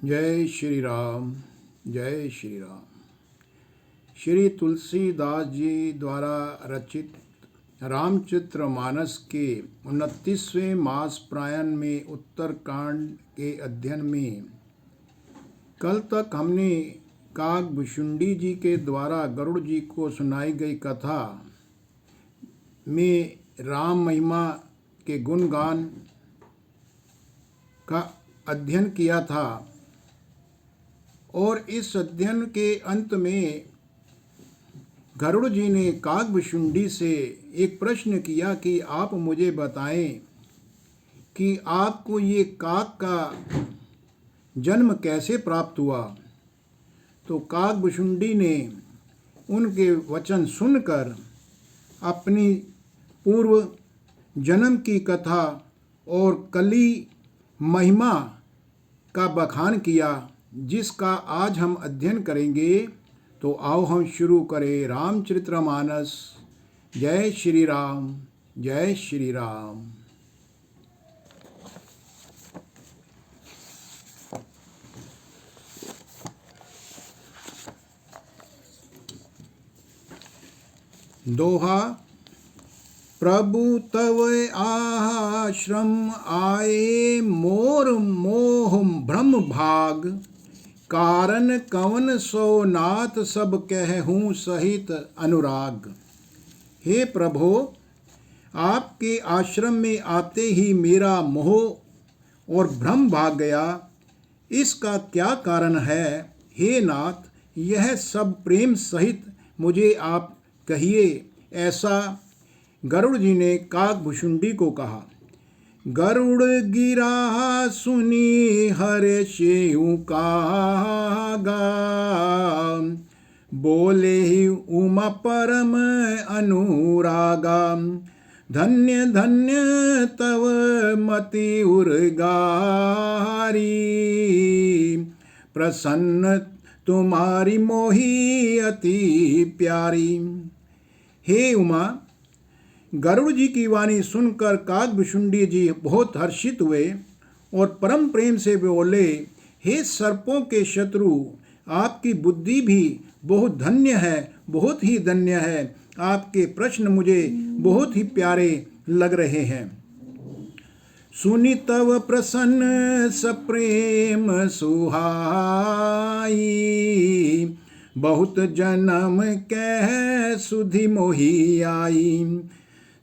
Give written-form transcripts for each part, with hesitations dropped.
जय श्री राम। जय श्री राम। श्री तुलसीदास जी द्वारा रचित रामचरितमानस के 29वें मास प्रायण में उत्तरकांड के अध्ययन में कल तक हमने काकभुशुंडी जी के द्वारा गरुड़ जी को सुनाई गई कथा में राम महिमा के गुणगान का अध्ययन किया था और इस अध्ययन के अंत में गरुड़ जी ने काकभुशुंडी से एक प्रश्न किया कि आप मुझे बताएं कि आपको ये काक का जन्म कैसे प्राप्त हुआ। तो काकभुशुंडी ने उनके वचन सुनकर अपनी पूर्व जन्म की कथा और कली महिमा का बखान किया, जिसका आज हम अध्ययन करेंगे। तो आओ हम शुरू करें रामचरितमानस। जय श्री राम। जय श्री राम। दोहा। प्रभु तव आश्रम आए मोर मोह भ्रम भाग, कारण कवन सो नाथ सब कहूँ सहित अनुराग। हे प्रभो, आपके आश्रम में आते ही मेरा मोह और भ्रम भाग गया, इसका क्या कारण है। हे नाथ, यह सब प्रेम सहित मुझे आप कहिए। ऐसा गरुड़ जी ने काकभुशुंडी को कहा। गरुड़ गिरा सुनी हर्षेउ कागा, बोले ही उमा परम अनुरागा। धन्य धन्य तव मति उर्गारी, प्रसन्न तुम्हारी मोही अति प्यारी। हे उमा, गरुड़ जी की वाणी सुनकर काकभुशुंडी जी बहुत हर्षित हुए और परम प्रेम से बोले, हे सर्पों के शत्रु, आपकी बुद्धि भी बहुत धन्य है, बहुत ही धन्य है। आपके प्रश्न मुझे बहुत ही प्यारे लग रहे हैं। सुनि तव प्रसन्न सप्रेम सुहाई, बहुत जन्म कह सुधि मोही आई।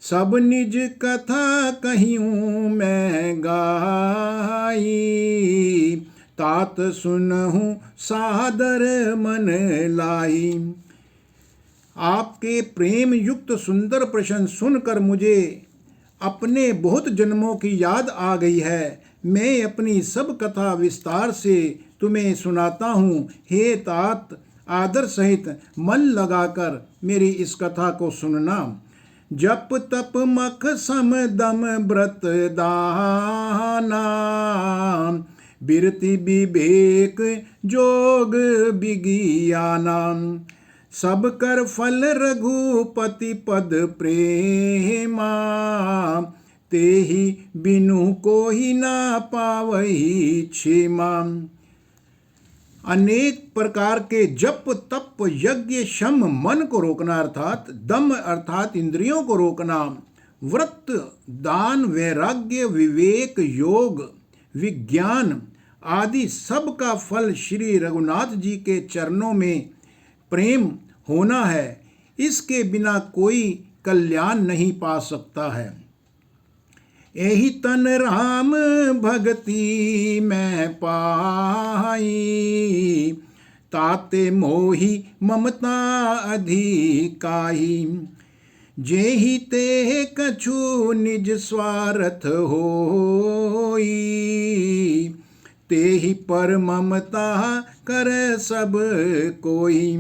सब निज कथा कहियूँ मैं गाई, तात सुनहूँ सादर मन लाई। आपके प्रेम युक्त सुंदर प्रश्न सुनकर मुझे अपने बहुत जन्मों की याद आ गई है। मैं अपनी सब कथा विस्तार से तुम्हें सुनाता हूँ। हे तात, आदर सहित मन लगाकर मेरी इस कथा को सुनना। जप तप मख सम दम व्रत दाना, बिरति विवेक जोग विज्ञाना। सब कर फल रघुपति पद प्रेमा, तेहि बिनु कोहि ना पावहि क्षेमा। अनेक प्रकार के जप तप यज्ञ शम मन को रोकना अर्थात दम अर्थात इंद्रियों को रोकना, व्रत दान वैराग्य विवेक योग विज्ञान आदि सब का फल श्री रघुनाथ जी के चरणों में प्रेम होना है। इसके बिना कोई कल्याण नहीं पा सकता है। एहि तन राम भगति मैं पाई, ताते मोहि ममता अधिकाई। जेहि ते कछु निज स्वार्थ होई, तेहि पर ममता कर सब कोई।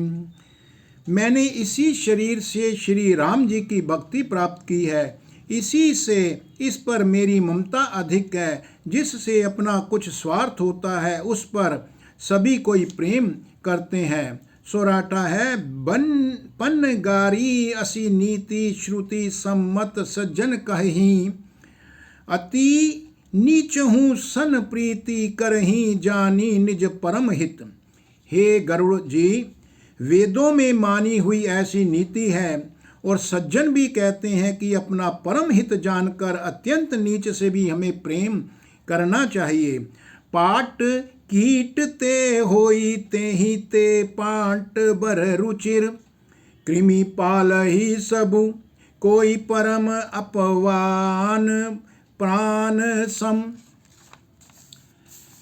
मैंने इसी शरीर से श्री राम जी की भक्ति प्राप्त की है, इसी से इस पर मेरी ममता अधिक है। जिससे अपना कुछ स्वार्थ होता है उस पर सभी कोई प्रेम करते हैं। सोराटा है पन गारी असी नीति श्रुति सम्मत सज्जन कहीं, अति नीच हूँ सन प्रीति करही जानी निज परम हित। हे गरुड़ जी, वेदों में मानी हुई ऐसी नीति है और सज्जन भी कहते हैं कि अपना परम हित जानकर अत्यंत नीच से भी हमें प्रेम करना चाहिए। पाट कीट ते होई तेहि ते पाट बर रुचिर, कृमि पालहि सबु कोई परम अपवान प्राण सम।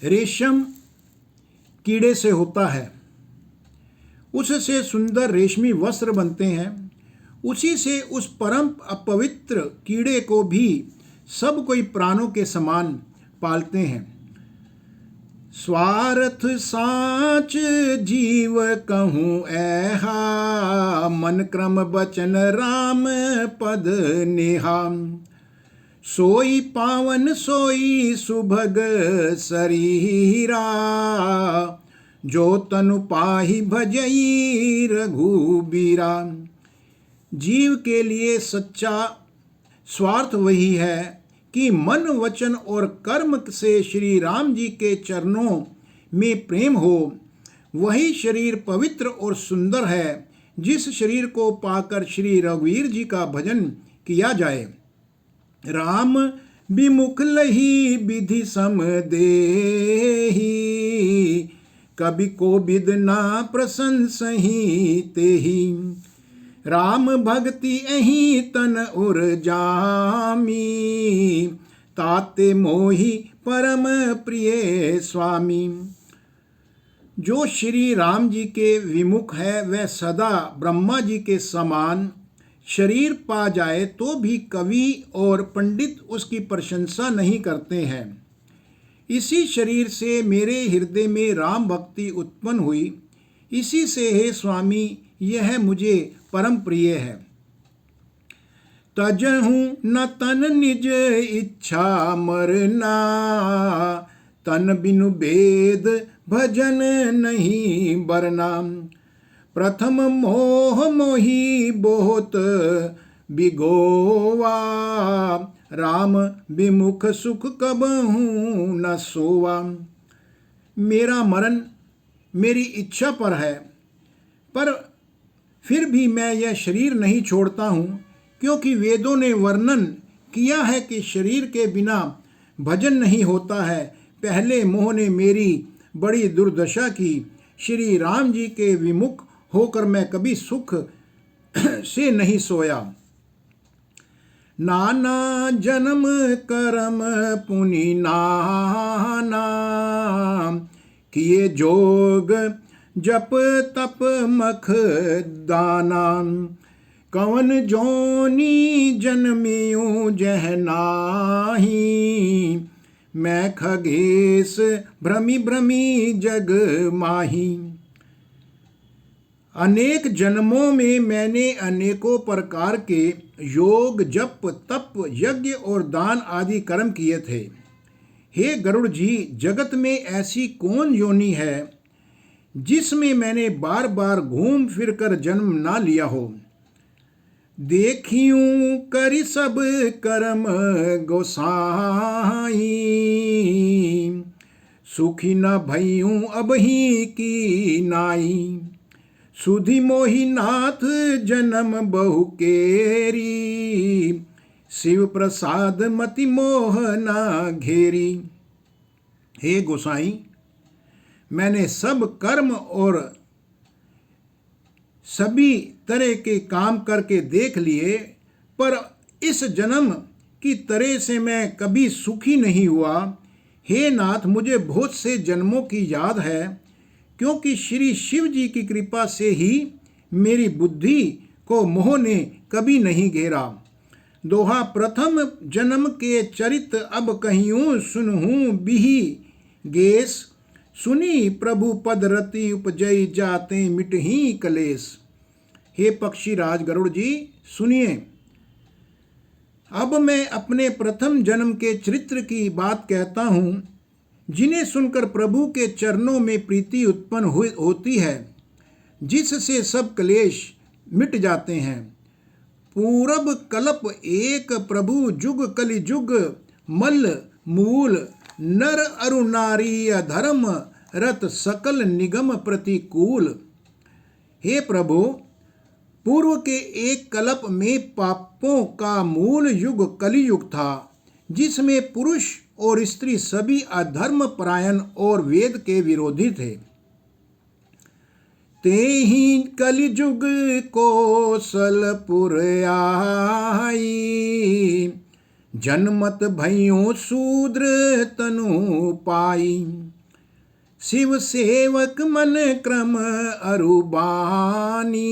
रेशम कीड़े से होता है, उससे सुंदर रेशमी वस्त्र बनते हैं। उसी से उस परम अपवित्र कीड़े को भी सब कोई प्राणों के समान पालते हैं। स्वार्थ साच जीव कहूँ ऐहा, मन क्रम बचन राम पद नेहा। सोई पावन सोई सुभग शरीरा, जो तनु पाहि भजई रघुबीरा। जीव के लिए सच्चा स्वार्थ वही है कि मन वचन और कर्म से श्री राम जी के चरणों में प्रेम हो। वही शरीर पवित्र और सुंदर है जिस शरीर को पाकर श्री रघुवीर जी का भजन किया जाए। राम विमुख लही विधि सम देही, कभी को विद ना प्रशंसहि तेहि। राम भक्ति अहि तन उर जामी, ताते मोहि परम प्रिय स्वामी। जो श्री राम जी के विमुख है वह सदा ब्रह्मा जी के समान शरीर पा जाए तो भी कवि और पंडित उसकी प्रशंसा नहीं करते हैं। इसी शरीर से मेरे हृदय में राम भक्ति उत्पन्न हुई, इसी से हे स्वामी यह मुझे परम प्रिय है। तजहूँ न तन निज इच्छा मरना, तन बिनु वेद भजन नहीं बरना। प्रथम मोह मोही बहुत बिगोवा, राम विमुख सुख कबहूँ न सोवा। मेरा मरण मेरी इच्छा पर है, पर फिर भी मैं यह शरीर नहीं छोड़ता हूँ, क्योंकि वेदों ने वर्णन किया है कि शरीर के बिना भजन नहीं होता है। पहले मोह ने मेरी बड़ी दुर्दशा की। श्री राम जी के विमुख होकर मैं कभी सुख से नहीं सोया। नाना जन्म कर्म पुनि नाना, किए जोग जप तप मख दाना। कवन जोनी जन्मियों जह नाही, मैं खगेश भ्रमी भ्रमी जग माही। अनेक जन्मों में मैंने अनेकों प्रकार के योग जप तप यज्ञ और दान आदि कर्म किए थे। हे गरुड़ जी, जगत में ऐसी कौन योनि है जिसमें मैंने बार बार घूम फिर कर जन्म ना लिया हो। देखियूं करि सब कर्म गोसाई, सुखी न भइयूं अब ही की नाई। सुधि मोहि नाथ जन्म बहु केरी, शिव प्रसाद मति मोह ना घेरी। हे गोसाई, मैंने सब कर्म और सभी तरह के काम करके देख लिए, पर इस जन्म की तरह से मैं कभी सुखी नहीं हुआ। हे नाथ, मुझे बहुत से जन्मों की याद है, क्योंकि श्री शिव जी की कृपा से ही मेरी बुद्धि को मोह ने कभी नहीं घेरा। दोहा प्रथम जन्म के चरित अब कहियूं सुनहूं बिही गेस, सुनी प्रभु पद रति उपजई जाते मिटही कलेश। हे पक्षी राज गरुड़ जी, सुनिए, अब मैं अपने प्रथम जन्म के चरित्र की बात कहता हूँ, जिन्हें सुनकर प्रभु के चरणों में प्रीति उत्पन्न होती है, जिससे सब क्लेश मिट जाते हैं। पूरब कल्प एक प्रभु जुग कलि जुग मल्ल मूल, नर अरु नारी अधर्म रत सकल निगम प्रतिकूल। हे प्रभु, पूर्व के एक कल्प में पापों का मूल युग कलियुग था, जिसमें पुरुष और स्त्री सभी अधर्म परायण और वेद के विरोधी थे। ते ही कलिजुग कौशलपुर आई, जन्मत भइयों शूद्र तनु पाई। शिव सेवक मन क्रम अरुबानी,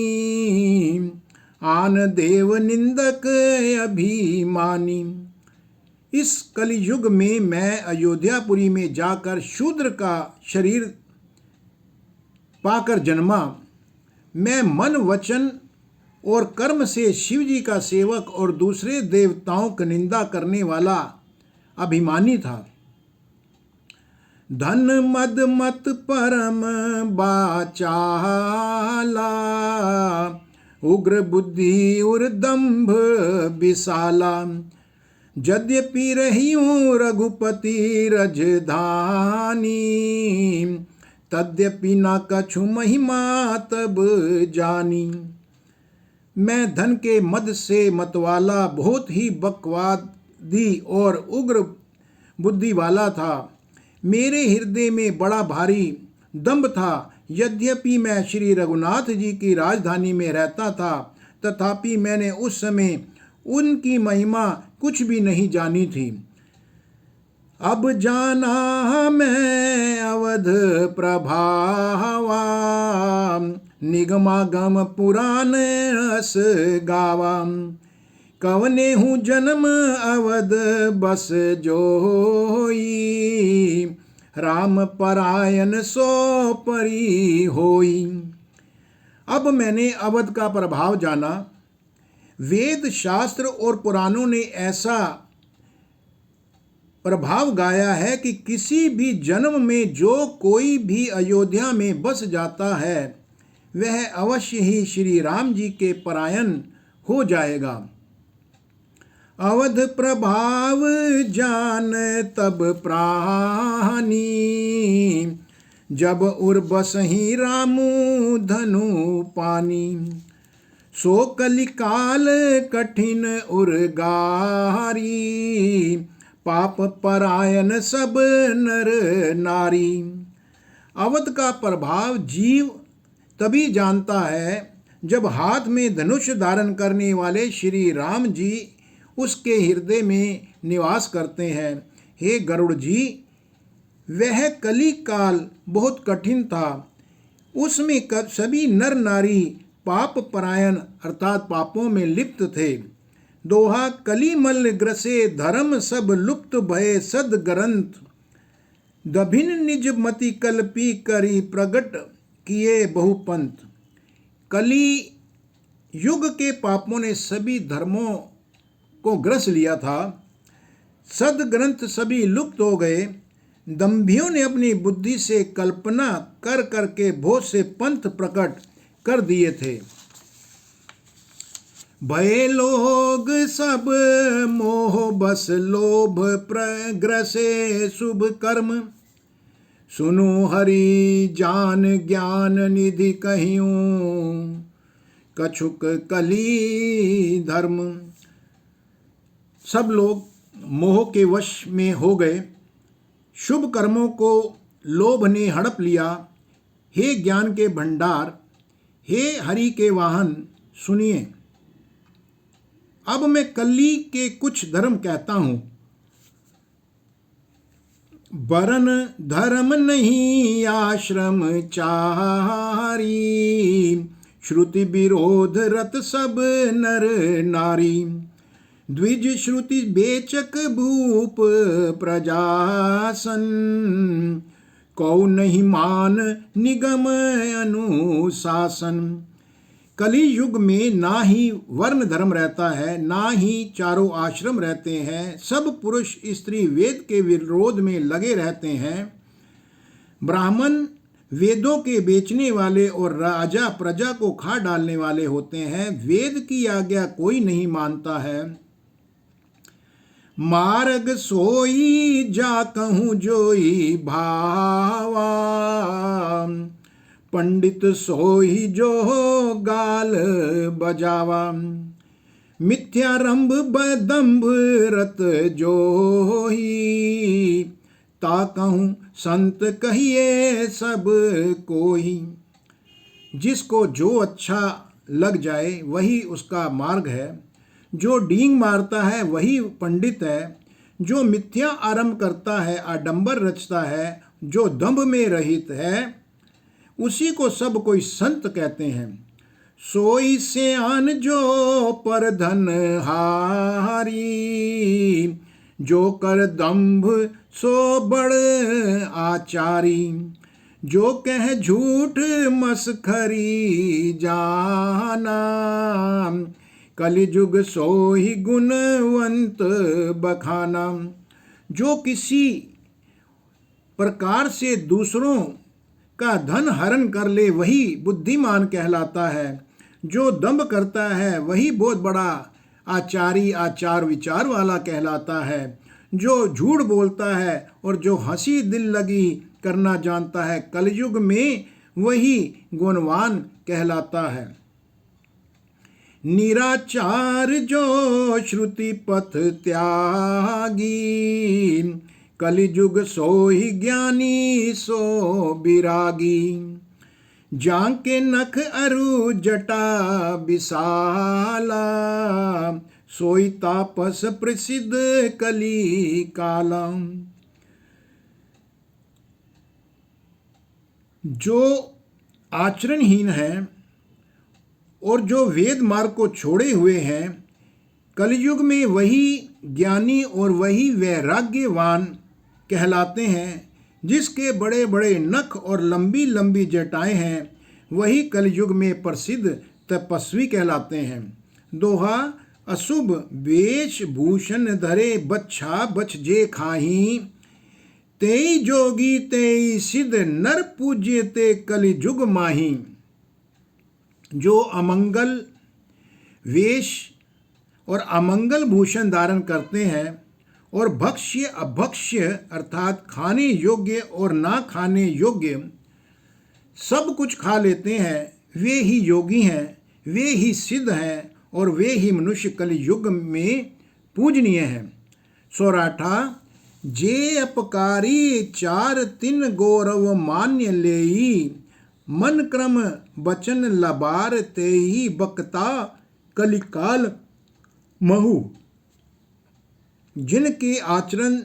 आन देव निंदक अभिमानी। इस कलियुग में मैं अयोध्यापुरी में जाकर शूद्र का शरीर पाकर जन्मा। मैं मन, वचन और कर्म से शिव जी का सेवक और दूसरे देवताओं की निंदा करने वाला अभिमानी था। धन मद मत परम बाचाला, उग्र बुद्धि और दंभ विशाला। यद्यपि रहियूं रघुपति रजधानी, तद्यपि न कछु महिमा तब जानी। मैं धन के मद से मतवाला, बहुत ही बकवादी और उग्र बुद्धि वाला था। मेरे हृदय में बड़ा भारी दंभ था। यद्यपि मैं श्री रघुनाथ जी की राजधानी में रहता था, तथापि मैंने उस समय उनकी महिमा कुछ भी नहीं जानी थी। अब जाना मैं अवध प्रभावा, निगमागम पुराण रस गावा। कवने हूँ जन्म अवध बस जोई, राम परायण सो परी होई। अब मैंने अवध का प्रभाव जाना। वेद शास्त्र और पुराणों ने ऐसा प्रभाव गाया है कि किसी भी जन्म में जो कोई भी अयोध्या में बस जाता है, वह अवश्य ही श्री राम जी के परायण हो जाएगा। अवध प्रभाव जान तब प्राणी, जब उर बसहि रामु धनु पानी। सो कलिकाल कठिन उर्गारी, पाप परायण सब नर नारी। अवध का प्रभाव जीव तभी जानता है जब हाथ में धनुष धारण करने वाले श्री राम जी उसके हृदय में निवास करते हैं। हे गरुड़ जी, वह कली काल बहुत कठिन था। उसमें सभी नर नारी पाप परायण अर्थात पापों में लिप्त थे। दोहा कलिमल ग्रसे धर्म सब लुप्त भय सद ग्रंथ, दभिन निज मति कल्पी करी प्रगट किए बहुपंथ। कली युग के पापों ने सभी धर्मों को ग्रस लिया था। सद ग्रंथ सभी लुप्त हो गए। दंभियों ने अपनी बुद्धि से कल्पना कर करके बहुत से पंथ प्रकट कर दिए थे। भय लोग सब मोह बस लोभ प्रग्रसे शुभ कर्म, सुनो हरि जान ज्ञान निधि कहियूं कछुक कली धर्म। सब लोग मोह के वश में हो गए। शुभ कर्मों को लोभ ने हड़प लिया। हे ज्ञान के भंडार, हे हरि के वाहन, सुनिए। अब मैं कली के कुछ धर्म कहता हूं। वरन धर्म नहीं आश्रम चारी, श्रुति विरोध रत सब नर नारी। द्विज श्रुति बेचक भूप प्रजासन, कौ नहीं मान निगम अनुशासन। कली युग में ना ही वर्ण धर्म रहता है, ना ही चारों आश्रम रहते हैं। सब पुरुष स्त्री वेद के विरोध में लगे रहते हैं। ब्राह्मण वेदों के बेचने वाले और राजा प्रजा को खा डालने वाले होते हैं। वेद की आज्ञा कोई नहीं मानता है। मार्ग सोई जा कहूँ जोई भावा, पंडित सोई जो गाल बजावा। मिथ्यारंभ बदंभ रत जोही, ता कहूँ संत कहिए सब कोई। जिसको जो अच्छा लग जाए वही उसका मार्ग है। जो डींग मारता है वही पंडित है। जो मिथ्या आरंभ करता है, आडंबर रचता है, जो दंभ में रहित है, उसी को सब कोई संत कहते हैं। सोई सियान जो पर धन हारी, जो कर दंभ सो बड़ आचारी। जो कह झूठ मसखरी जाना, कलिजुग सोही गुणवंत बखाना। जो किसी प्रकार से दूसरों का धन हरण कर ले वही बुद्धिमान कहलाता है। जो दंभ करता है वही बहुत बड़ा आचारी, आचार विचार वाला कहलाता है। जो झूठ बोलता है और जो हंसी दिल लगी करना जानता है, कलयुग में वही गुणवान कहलाता है। निराचार जो श्रुति पथ त्यागी, कलिजुग सोही ज्ञानी सो बिरागी। जांके नख अरु जटा विशाला, सोई तापस प्रसिद्ध कली काला। जो आचरणहीन है और जो वेद मार्ग को छोड़े हुए हैं, कलयुग में वही ज्ञानी और वही वैराग्यवान कहलाते हैं। जिसके बड़े बड़े नख और लंबी लंबी जटाएं हैं, वही कलयुग में प्रसिद्ध तपस्वी कहलाते हैं। दोहा, अशुभ वेश भूषण धरे बच्छा बछ जे खाही, तेई जोगी तेई सिद्ध नर पूज्य ते कलिजुग माही। जो अमंगल वेश और अमंगल भूषण धारण करते हैं और भक्ष्य अभक्ष्य अर्थात खाने योग्य और ना खाने योग्य सब कुछ खा लेते हैं, वे ही योगी हैं, वे ही सिद्ध हैं और वे ही मनुष्य कलयुग में पूजनीय हैं। सौराठा, जे अपकारी चार तिन गौरव मान्य लेई, मन क्रम बचन लबार तेही बकता कलिकाल महु। जिनके आचरण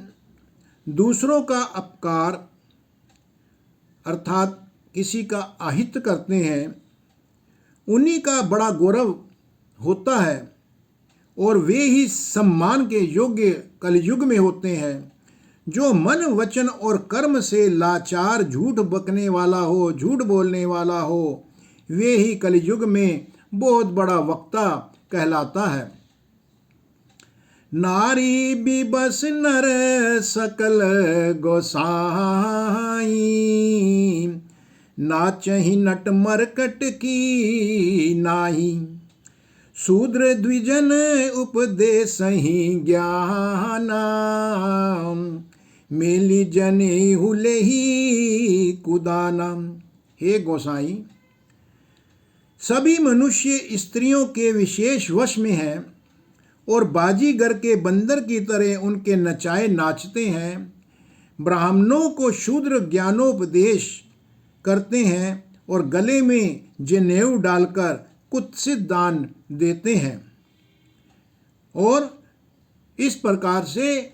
दूसरों का अपकार अर्थात किसी का अहित करते हैं, उन्हीं का बड़ा गौरव होता है और वे ही सम्मान के योग्य कलयुग में होते हैं। जो मन वचन और कर्म से लाचार, झूठ बकने वाला हो, झूठ बोलने वाला हो, वे ही कलयुग में बहुत बड़ा वक्ता कहलाता है। नारी बिबस नर सकल गोसाई, नाचहि नट मरकट की नाही। शूद्र द्विजन उपदेसहि ज्ञाना, मेली जने हुलेही कुदाना। हे गोसाई, सभी मनुष्य स्त्रियों के विशेष वश में हैं और बाजीगर के बंदर की तरह उनके नचाए नाचते हैं। ब्राह्मणों को शूद्र ज्ञानोपदेश करते हैं और गले में जनेऊ डालकर कुत्सित दान देते हैं और इस प्रकार से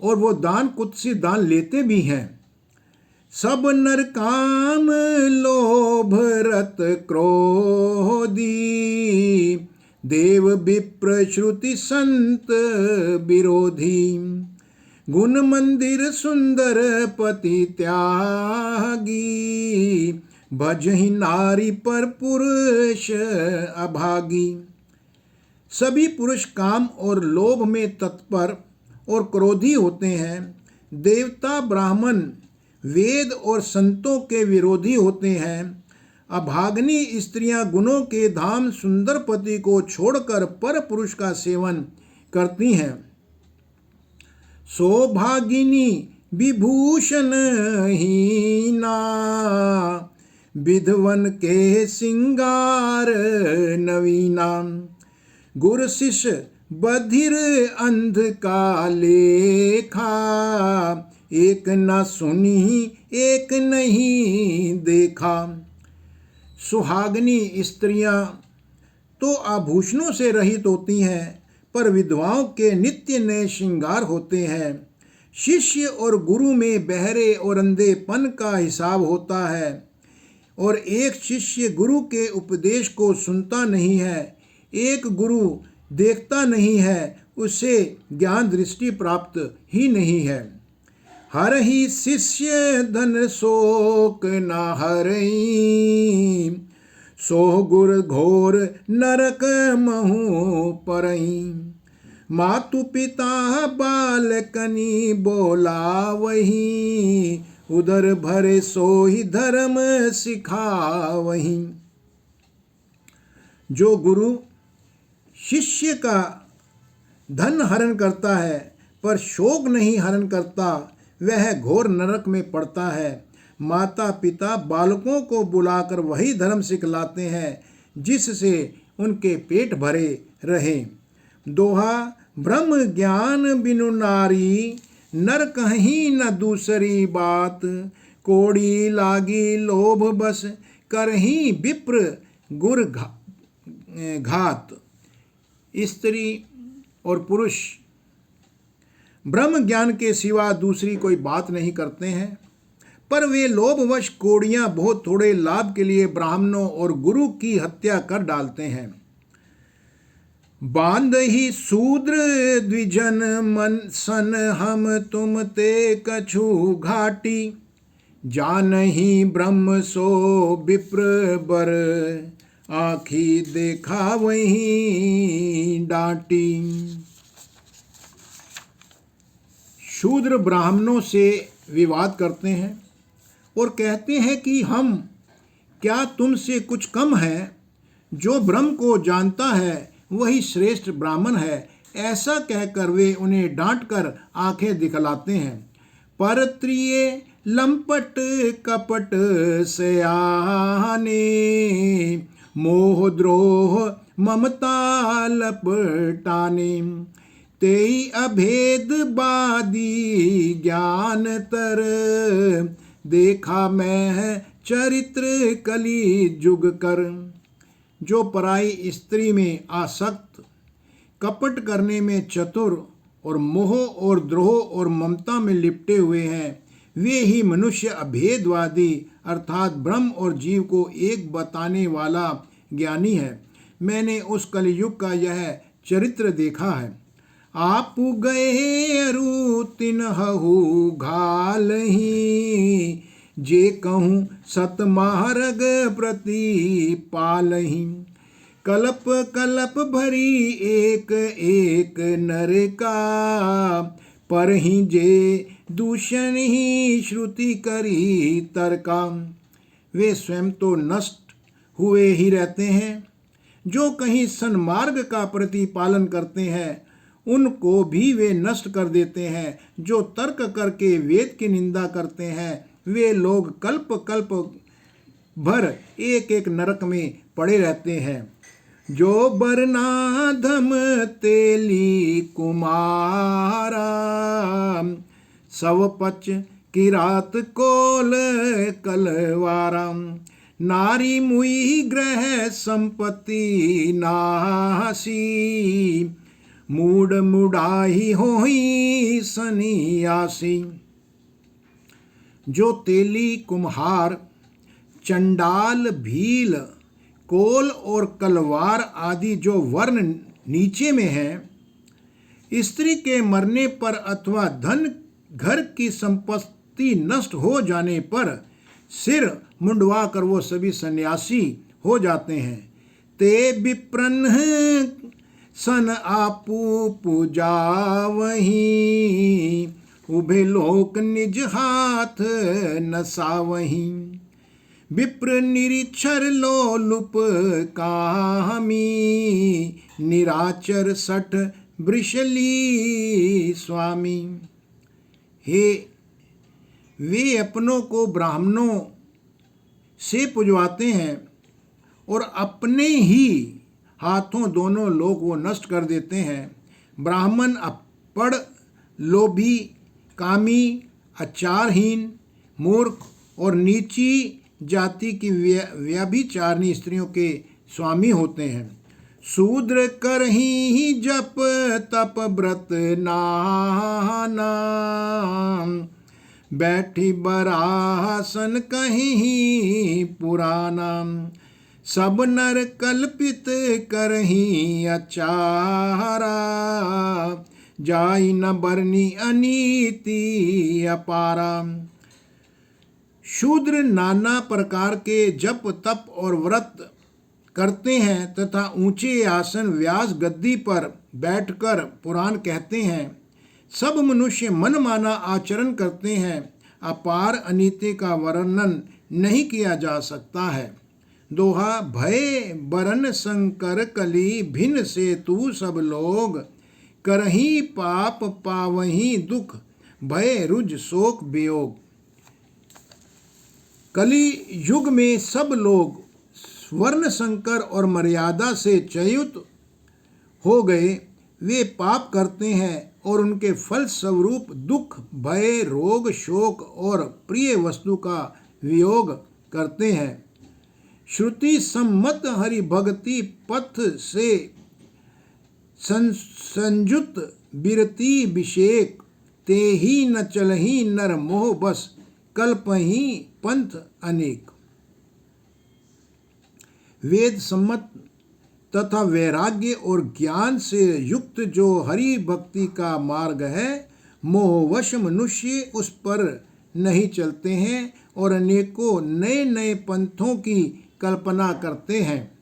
और वो दान कुत्सित दान लेते भी हैं। सब नर काम लोभ रत क्रोधी, देव विप्र श्रुति संत विरोधी। गुण मंदिर सुंदर पति त्यागी, भजहि नारी पर पुरुष अभागी। सभी पुरुष काम और लोभ में तत्पर और क्रोधी होते हैं। देवता ब्राह्मण वेद और संतों के विरोधी होते हैं। अभाग्नि स्त्रियां गुणों के धाम सुंदर पति को छोड़कर पर पुरुष का सेवन करती हैं। सौभागिनी विभूषण हीना, विधवन के सिंगार नवीना। गुर शिष्य बधिर अंध का लेखा, एक न सुनी एक नहीं देखा। सुहागनी स्त्रियां तो आभूषणों से रहित होती हैं, पर विधवाओं के नित्य नए श्रृंगार होते हैं। शिष्य और गुरु में बहरे और अंधेपन का हिसाब होता है, और एक शिष्य गुरु के उपदेश को सुनता नहीं है, एक गुरु देखता नहीं है, उसे ज्ञान दृष्टि प्राप्त ही नहीं है। हर ही शिष्य धन शोक न हरई, सो गुर घोर नरक महु परई। मातु पिता बालकनी बोला वही, उदर भरे सोहि धर्म सिखावही। जो गुरु शिष्य का धन हरण करता है पर शोक नहीं हरण करता, वह घोर नरक में पड़ता है। माता पिता बालकों को बुलाकर वही धर्म सिखलाते हैं जिससे उनके पेट भरे रहे। दोहा, ब्रह्म ज्ञान बिनु नारी, नर कहीं न दूसरी बात। कोड़ी लागी लोभ बस, करही विप्र गुर घात। स्त्री और पुरुष ब्रह्म ज्ञान के सिवा दूसरी कोई बात नहीं करते हैं, पर वे लोभवश कोड़ियां बहुत थोड़े लाभ के लिए ब्राह्मणों और गुरु की हत्या कर डालते हैं। बांध ही शूद्र द्विजन मन सन, हम तुम ते कछु घाटी। जान ही ब्रह्म सो विप्र बर, आँखी देखा वही डांटी। शूद्र ब्राह्मणों से विवाद करते हैं और कहते हैं कि हम क्या तुमसे कुछ कम हैं? जो ब्रह्म को जानता है वही श्रेष्ठ ब्राह्मण है। ऐसा कहकर वे उन्हें डांटकर आंखें दिखलाते हैं। परत्रिये लंपट कपट सयाने, मोह द्रोह ममता लपटाने। तेई अभेद बादी ज्ञान तर, देखा मैं चरित्र कली जुग कर। जो पराई स्त्री में आसक्त, कपट करने में चतुर और मोह और द्रोह और ममता में लिपटे हुए हैं, वे ही मनुष्य अभेदवादी अर्थात ब्रह्म और जीव को एक बताने वाला ज्ञानी है। मैंने उस कलियुग का यह चरित्र देखा है। आप गए अरु तिन्हु घालही, जे कहूँ सत मार्ग प्रति पालही। कल्प कल्प भरी एक एक नर का, पर ही जे दूषण ही श्रुति करी तर्का। वे स्वयं तो नष्ट हुए ही रहते हैं, जो कहीं सन्मार्ग का प्रतिपालन करते हैं उनको भी वे नष्ट कर देते हैं। जो तर्क करके वेद की निंदा करते हैं, वे लोग कल्प कल्प भर एक एक नरक में पड़े रहते हैं। जो बरनाधम तेली कुमारा, सव पच किरात कोल कलवारा। नारी मुई ग्रह संपत्ति नासी, मूड मुडाही होई सन्यासी। जो तेली कुम्हार, चंडाल, भील, कोल और कलवार आदि जो वर्ण नीचे में है, स्त्री के मरने पर अथवा धन घर की संपत्ति नष्ट हो जाने पर सिर मुंडवा कर वो सभी सन्यासी हो जाते हैं। ते विप्रन सन आपू पूजा वही, उभे लोक निज हाथ नसावही। विप्र निरीक्षर लोलुप कामी, निराचर सठ वृषली स्वामी। हे वे अपनों को ब्राह्मणों से पुजवाते हैं और अपने ही हाथों दोनों लोग वो नष्ट कर देते हैं। ब्राह्मण अपड़, लोभी, कामी, आचारहीन, मूर्ख और नीची जाति की व्यभिचारिणी स्त्रियों के स्वामी होते हैं। शूद्र करही जप तप व्रत नाना, बैठी बरासन कहीं पुराना। सब नर कल्पित करही अचारा, जाई न बरनी अनीति अपारा। शूद्र नाना प्रकार के जप तप और व्रत करते हैं तथा ऊंचे आसन व्यास गद्दी पर बैठकर पुराण कहते हैं। सब मनुष्य मनमाना आचरण करते हैं। अपार अनीति का वर्णन नहीं किया जा सकता है। दोहा, भय बरन संकर कली, भिन्न से तू सब लोग, करही पाप पावही दुख, भय रुज शोक वियोग। कली युग में सब लोग वर्ण संकर और मर्यादा से च्युत हो गए। वे पाप करते हैं और उनके फल स्वरूप दुख, भय, रोग, शोक और प्रिय वस्तु का वियोग करते हैं। श्रुति सम्मत हरि भक्ति पथ से संयुत बिरती विषेक, ते ही न चलही नर मोह बस, कल्पही पंथ अनेक। वेद सम्मत तथा वैराग्य और ज्ञान से युक्त जो हरि भक्ति का मार्ग है, मोहवश मनुष्य उस पर नहीं चलते हैं और अनेकों नए नए पंथों की कल्पना करते हैं।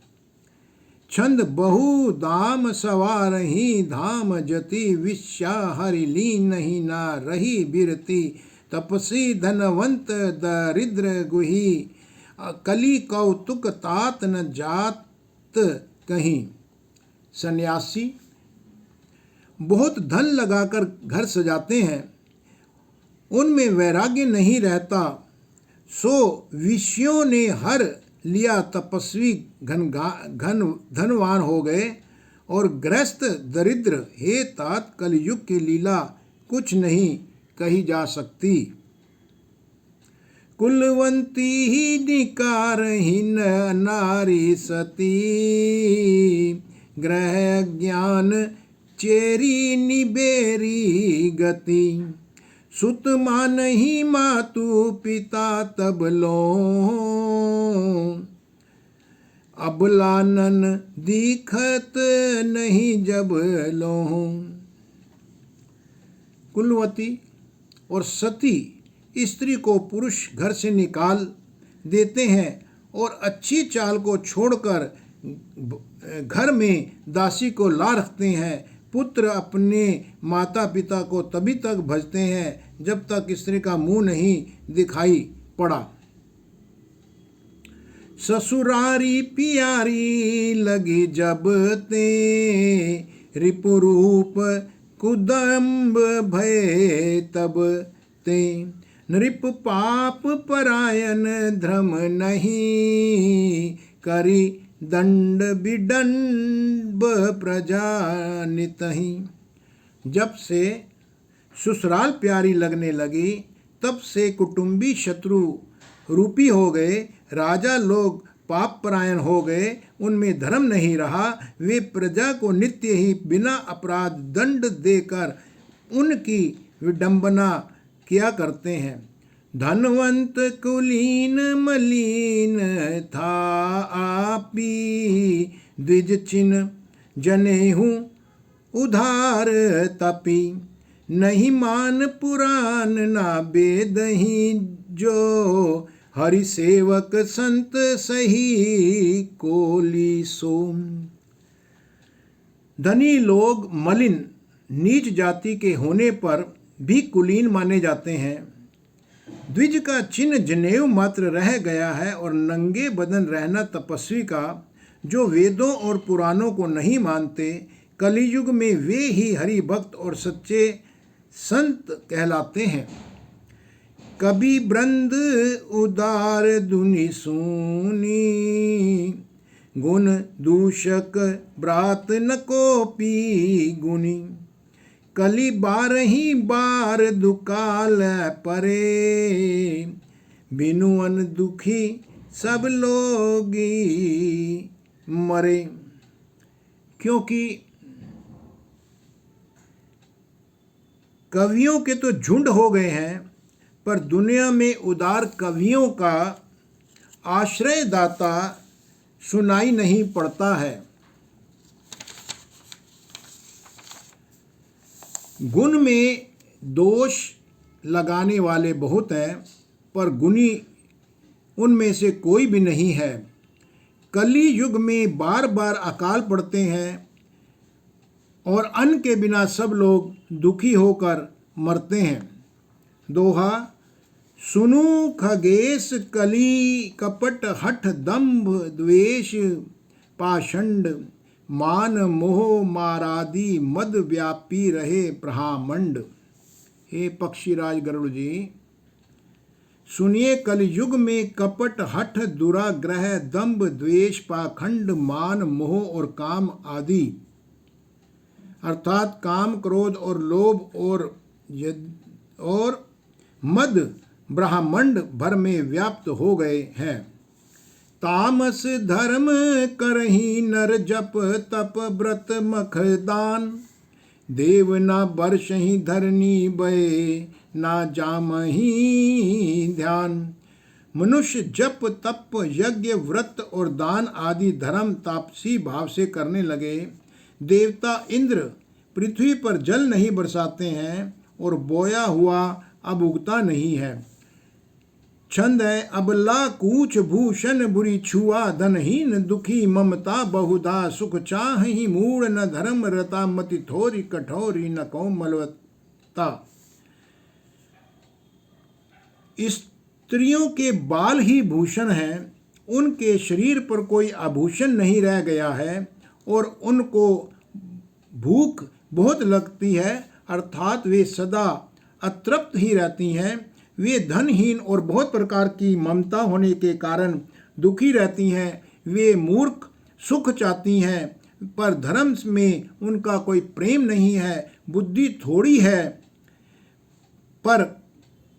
छंद बहु दाम सवारही, धाम जति विश्या हरि लीन ही ना रही बिरती, तपसी धनवंत दरिद्र गुही, कली कौतुक तात न जात कहीं। सन्यासी बहुत धन लगाकर घर सजाते हैं, उनमें वैराग्य नहीं रहता, सो विषयों ने हर लिया, तपस्वी धनवान हो गए और गृहस्थ दरिद्र। हे तात, कलयुग की लीला कुछ नहीं कही जा सकती। कुलवंती ही निकारहीन नारी सती, ग्रह ज्ञान चेरी निबेरी गति, सुत मान ही मातु पिता तब लो, अबलानन दिखत नहीं जब लो। कुलवती और सती स्त्री को पुरुष घर से निकाल देते हैं और अच्छी चाल को छोड़कर घर में दासी को ला रखते हैं। पुत्र अपने माता पिता को तभी तक भजते हैं जब तक स्त्री का मुंह नहीं दिखाई पड़ा। ससुरारी पियारी लगी जब ते, रिपुरूप कुदम्ब भय तब ते, नृप पाप परायण धर्म नहीं, करी दंड विडंब प्रजा नितहि। जब से ससुराल प्यारी लगने लगी तब से कुटुंबी शत्रु रूपी हो गए। राजा लोग पाप परायण हो गए, उनमें धर्म नहीं रहा। वे प्रजा को नित्य ही बिना अपराध दंड देकर उनकी विडंबना किया करते हैं। धनवंत कुलीन मलिन था आपी, द्विज चिन्ह जनेहू उधार तपी, नहीं मान पुराण ना बेदही, जो हरि सेवक संत सही कोली सोम। धनी लोग मलिन नीच जाति के होने पर भी कुलीन माने जाते हैं। द्विज का चिन्ह जनेऊ मात्र रह गया है और नंगे बदन रहना तपस्वी का, जो वेदों और पुराणों को नहीं मानते। कलियुग में वे ही हरि भक्त और सच्चे संत कहलाते हैं। कभी वृंद उदार धुनि सुनी, गुण दूषक ब्रात न कोपी गुनी। कली 12 बार दुकाल परे, बिनु अन दुखी सब लोगी मरे। क्योंकि कवियों के तो झुंड हो गए हैं, पर दुनिया में उदार कवियों का आश्रयदाता सुनाई नहीं पड़ता है। गुण में दोष लगाने वाले बहुत हैं, पर गुणी उनमें से कोई भी नहीं है। कली युग में बार बार अकाल पड़ते हैं और अन्न के बिना सब लोग दुखी होकर मरते हैं। दोहा, सुनु खगेश कली कपट हठ दंभ द्वेष पाषंड, मान मोह मारादि मद व्यापी रहे ब्रह्मांड। हे पक्षीराज गरुड़ जी, सुनिए, कलयुग में कपट हठ दुराग्रह दंभ द्वेष पाखंड मान मोह और काम आदि अर्थात काम क्रोध और लोभ और मद ब्रह्मांड भर में व्याप्त हो गए हैं। तामस धर्म करही नर जप तप व्रत मख दान, देव ना बरसही धरनी बये ना जामही ध्यान। मनुष्य जप तप यज्ञ व्रत और दान आदि धर्म तापसी भाव से करने लगे। देवता इंद्र पृथ्वी पर जल नहीं बरसाते हैं और बोया हुआ अब उगता नहीं है। छंद है, अबला कूच भूषण बुरी छुआ, धनहीन दुखी ममता बहुधा, सुख चाहि मूढ़ न धर्म रता, मति थोरी कठोरी न कोमलवता। स्त्रियों के बाल ही भूषण हैं, उनके शरीर पर कोई आभूषण नहीं रह गया है और उनको भूख बहुत लगती है, अर्थात वे सदा अतृप्त ही रहती हैं। वे धनहीन और बहुत प्रकार की ममता होने के कारण दुखी रहती हैं। वे मूर्ख सुख चाहती हैं, पर धर्म में उनका कोई प्रेम नहीं है। बुद्धि थोड़ी है पर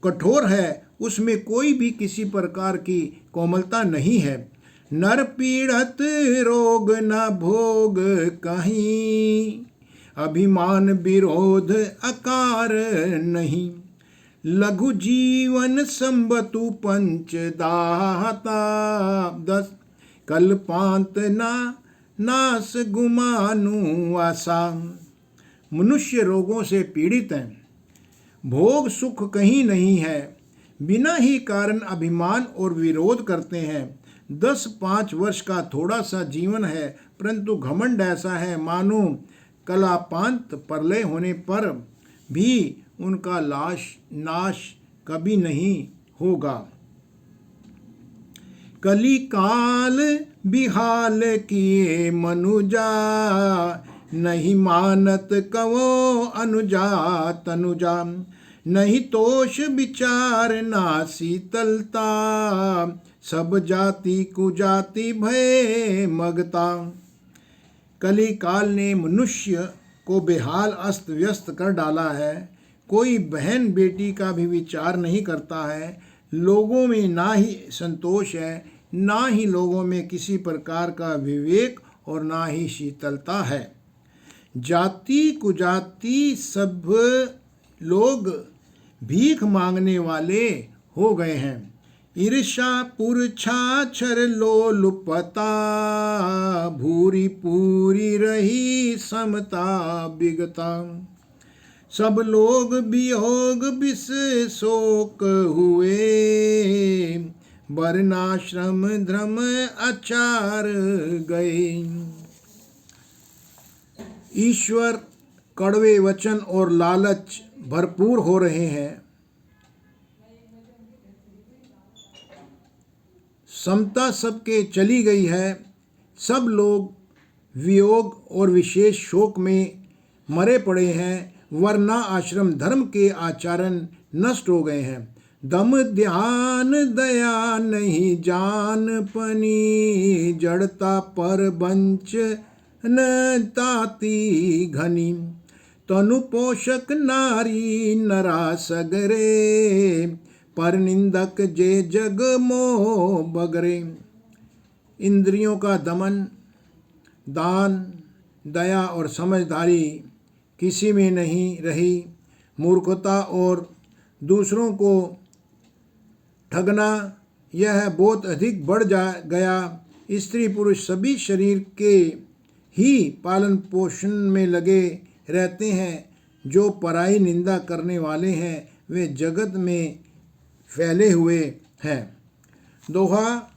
कठोर है, उसमें कोई भी किसी प्रकार की कोमलता नहीं है। नर पीड़त रोग न भोग कहीं, अभिमान विरोध अकार नहीं। लघु जीवन संबतु पंच दाता, 10 कल्पांत नाश गुमानु आसा। मनुष्य रोगों से पीड़ित हैं, भोग सुख कहीं नहीं है, बिना ही कारण अभिमान और विरोध करते हैं। 10-5 वर्ष का थोड़ा सा जीवन है, परंतु घमंड ऐसा है मानो कलापांत प्रलय होने पर भी उनका नाश कभी नहीं होगा। कली काल बिहाल किए मनुजा, नहीं मानत कवो अनुजा तनुजा। नहीं तोष विचार ना शीतलता, सब जाति कुजाति भय मगता। कली काल ने मनुष्य को बेहाल अस्त व्यस्त कर डाला है। कोई बहन बेटी का भी विचार नहीं करता है। लोगों में ना ही संतोष है, ना ही लोगों में किसी प्रकार का विवेक और ना ही शीतलता है। जाति कुजाति सब लोग भीख मांगने वाले हो गए हैं। ईर्षा पुरछाछर लोलुपता, भूरी पूरी रही समता बिगता। सब लोग वियोग विष शोक हुए, वर्णाश्रम धर्म आचार गए। ईश्वर कड़वे वचन और लालच भरपूर हो रहे हैं। समता सबके चली गई है। सब लोग वियोग और विशेष शोक में मरे पड़े हैं। वरना आश्रम धर्म के आचरण नष्ट हो गए हैं। दम ध्यान दया नहीं जान पनी, जड़ता पर बंच न ताती घनी, तनु पोषक नारी नरा सगरे, पर निंदक जे जग मोह बगरे। इंद्रियों का दमन, दान, दया और समझदारी किसी में नहीं रही। मूर्खता और दूसरों को ठगना यह बहुत अधिक बढ़ गया। स्त्री पुरुष सभी शरीर के ही पालन पोषण में लगे रहते हैं। जो पराई निंदा करने वाले हैं वे जगत में फैले हुए हैं। दोहा,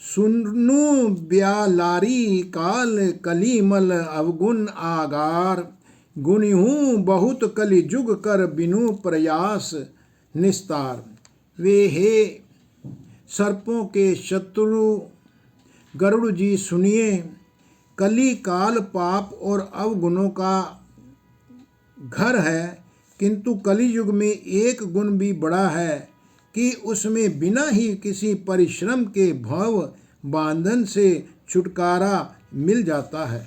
सुनु ब्यालारी काल कलीमल अवगुण आगार, गुणिहूँ बहुत कलि जुग कर बिनु प्रयास निस्तार। वे हे सर्पों के शत्रु गरुड़ जी सुनिए, कली काल पाप और अवगुणों का घर है, किंतु कलियुग में एक गुण भी बड़ा है कि उसमें बिना ही किसी परिश्रम के भव बांधन से छुटकारा मिल जाता है।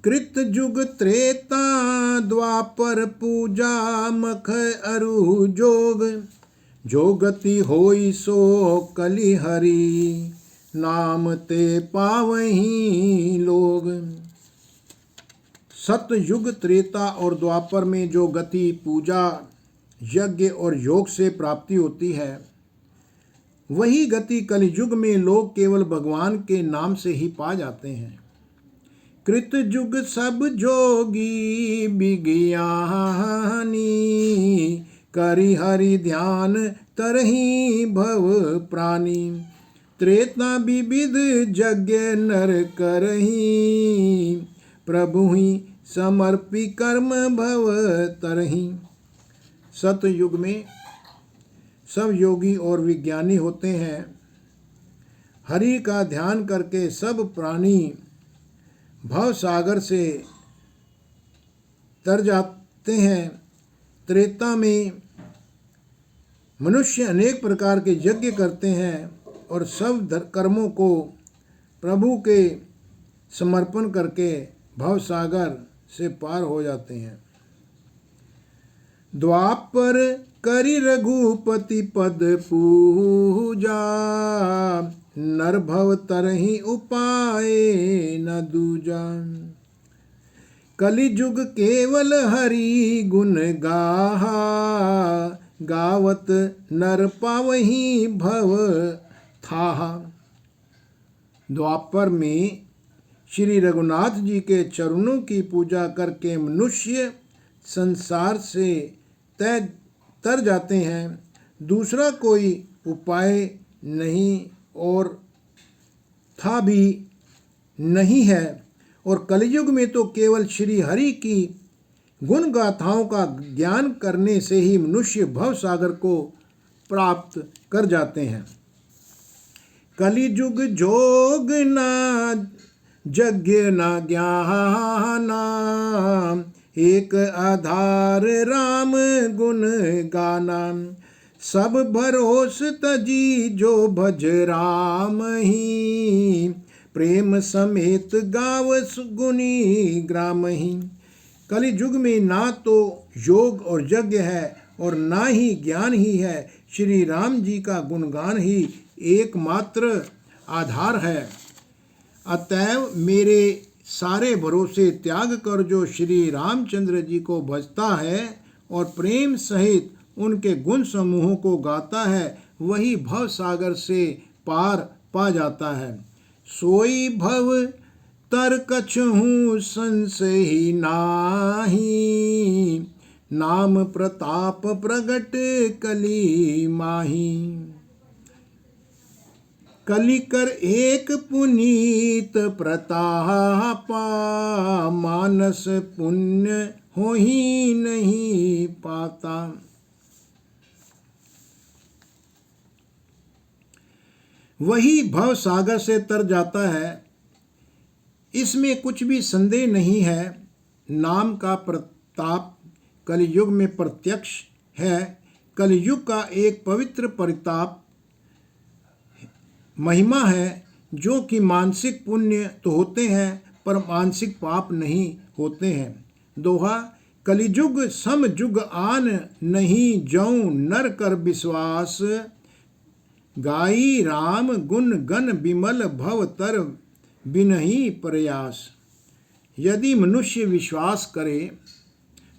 कृत जुग त्रेता द्वापर पूजा मख अरु जोग, जो गति होई सो कलि हरि, नाम ते पावहीं लोग। सतयुग त्रेता और द्वापर में जो गति पूजा यज्ञ और योग से प्राप्ति होती है, वही गति कलियुग में लोग केवल भगवान के नाम से ही पा जाते हैं। कृत जुग सब जोगी विज्ञानी, करि हरि ध्यान तरही भव प्राणी, त्रेता विविध यज्ञ नर करही, प्रभु ही समर्पी कर्म भव तरही। सतयुग में सब योगी और विज्ञानी होते हैं। हरि का ध्यान करके सब प्राणी भव सागर से तर जाते हैं। त्रेता में मनुष्य अनेक प्रकार के यज्ञ करते हैं और सब कर्मों को प्रभु के समर्पण करके भव सागर से पार हो जाते हैं। द्वापर करि रघुपति पद पूजा, नर भव तरहि उपाय न दूजा, कलिजुग केवल हरि गुण गाहा, गावत नर पावहीं भव थाहा। द्वापर में श्री रघुनाथ जी के चरणों की पूजा करके मनुष्य संसार से तर जाते हैं। दूसरा कोई उपाय नहीं और था भी नहीं है। और कलयुग में तो केवल श्री हरि की गुण गाथाओं का ज्ञान करने से ही मनुष्य भव सागर को प्राप्त कर जाते हैं। कलिजुग जोग ना यज्ञ ना ज्ञाना, एक आधार राम गुण गाना, सब भरोस तजी जो भज राम ही, प्रेम समेत गाव गुनी ग्राम ही। कलियुग में ना तो योग और यज्ञ है और ना ही ज्ञान ही है। श्री राम जी का गुणगान ही एकमात्र आधार है। अतएव मेरे सारे भरोसे त्याग कर जो श्री रामचंद्र जी को भजता है और प्रेम सहित उनके गुण समूहों को गाता है, वही भव सागर से पार पा जाता है। सोई भव तर कछहु संशय नाही, नाम प्रताप प्रगट कली माही। कलिकर एक पुनीत प्रतापा, मानस पुण्य हो ही नहीं पाता। वही भव सागर से तर जाता है, इसमें कुछ भी संदेह नहीं है। नाम का प्रताप कलयुग में प्रत्यक्ष है। कलयुग का एक पवित्र परिताप महिमा है, जो कि मानसिक पुण्य तो होते हैं पर मानसिक पाप नहीं होते हैं। दोहा, कलिजुग सम जुग आन नहीं जऊं नर कर विश्वास, गाई राम गुण गण विमल भव तर बिनहि प्रयास। यदि मनुष्य विश्वास करे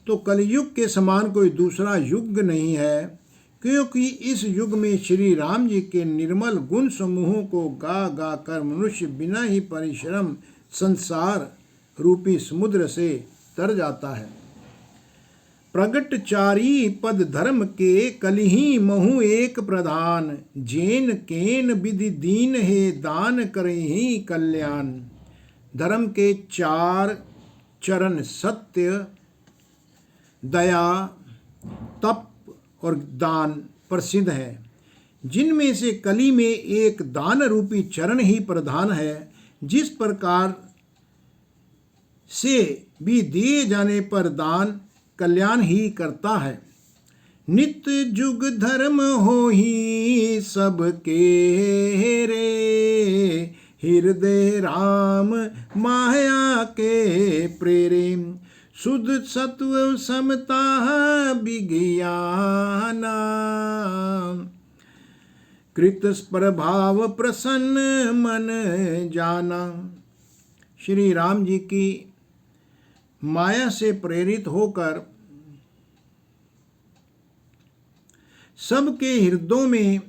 तो कलयुग के समान कोई दूसरा युग नहीं है, क्योंकि इस युग में श्री राम जी के निर्मल गुण समूहों को गा गा कर मनुष्य बिना ही परिश्रम संसार रूपी समुद्र से तर जाता है। प्रगट चारी पद धर्म के कलिही महु एक प्रधान, जेन केन विधि दीन है दान करहि कल्याण। धर्म के 4 चरण सत्य, दया, तप और दान प्रसिद्ध है, जिनमें से कली में एक दान रूपी चरण ही प्रधान है। जिस प्रकार से भी दिए जाने पर दान कल्याण ही करता है। नित्य जुग धर्म हो ही सबके रे, हृदय राम माया के प्रेरे। शुद्ध सत्व समता विज्ञान, कृत प्रभाव प्रसन्न मन जाना। श्री राम जी की माया से प्रेरित होकर सबके हृदयों में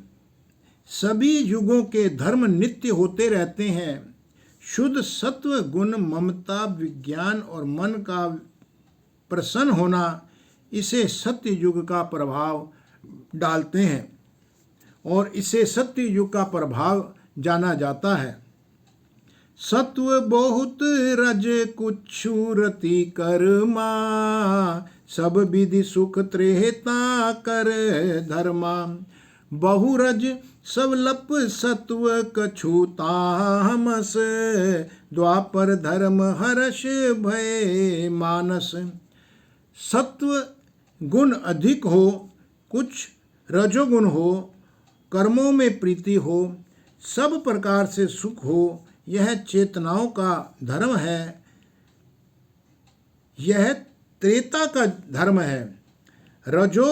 सभी युगों के धर्म नित्य होते रहते हैं। शुद्ध सत्व गुण, ममता, विज्ञान और मन का प्रसन्न होना इसे सत्य युग का प्रभाव डालते हैं और इसे सत्य युग का प्रभाव जाना जाता है। सत्व बहुत रज कुछु रति कर्मा, सब विधि सुख त्रेता कर धर्मा। बहुरज सब लप सत्व कछु तामस, द्वापर धर्म हर्ष भय मानस। सत्व गुण अधिक हो, कुछ रजोगुण हो, कर्मों में प्रीति हो, सब प्रकार से सुख हो, यह चेतनाओं का धर्म है। यह त्रेता का धर्म है। रजो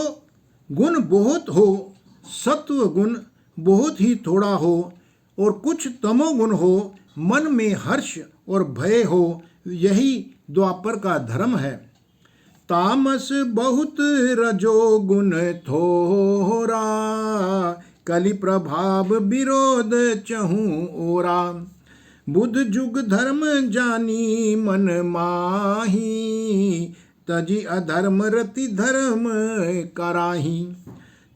गुण बहुत हो, सत्व गुण बहुत ही थोड़ा हो और कुछ तमोगुण हो, मन में हर्ष और भय हो, यही द्वापर का धर्म है। तामस बहुत रजो गुण थोरा, कलि प्रभाव विरोध चहु ओरा। बुध जुग धर्म जानी मन माही, तजी अधर्म रति धर्म कराही।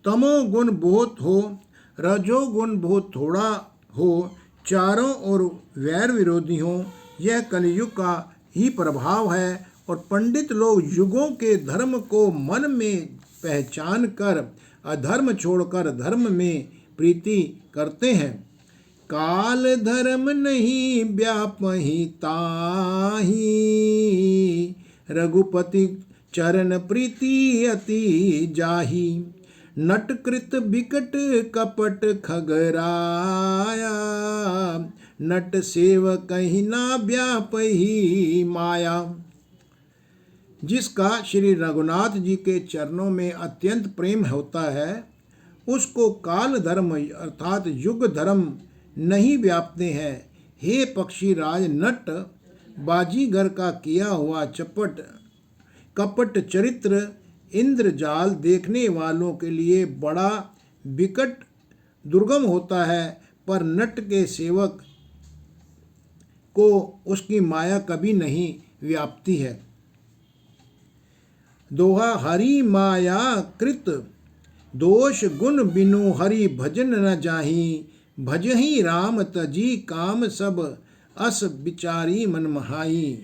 तमो गुण बहुत हो, रजो गुण बहुत थोड़ा हो, चारों ओर वैर विरोधी हो, यह कलयुग का ही प्रभाव है। और पंडित लोग युगों के धर्म को मन में पहचान कर अधर्म छोड़कर धर्म में प्रीति करते हैं। काल धर्म नहीं व्यापहि ताही, रघुपति चरण प्रीति अति जाही। नटकृत बिकट कपट खगराया, नट सेव कहीं ना व्यापहि माया। जिसका श्री रघुनाथ जी के चरणों में अत्यंत प्रेम होता है, उसको काल धर्म अर्थात युग धर्म नहीं व्यापते हैं। हे पक्षी राज, नट बाजीगर का किया हुआ चपट कपट चरित्र इंद्रजाल देखने वालों के लिए बड़ा विकट दुर्गम होता है, पर नट के सेवक को उसकी माया कभी नहीं व्यापती है। दोहा, हरि माया कृत दोष गुण बिनु हरि भजन न जाही, भजहि राम तजी काम सब अस विचारी मन महाई।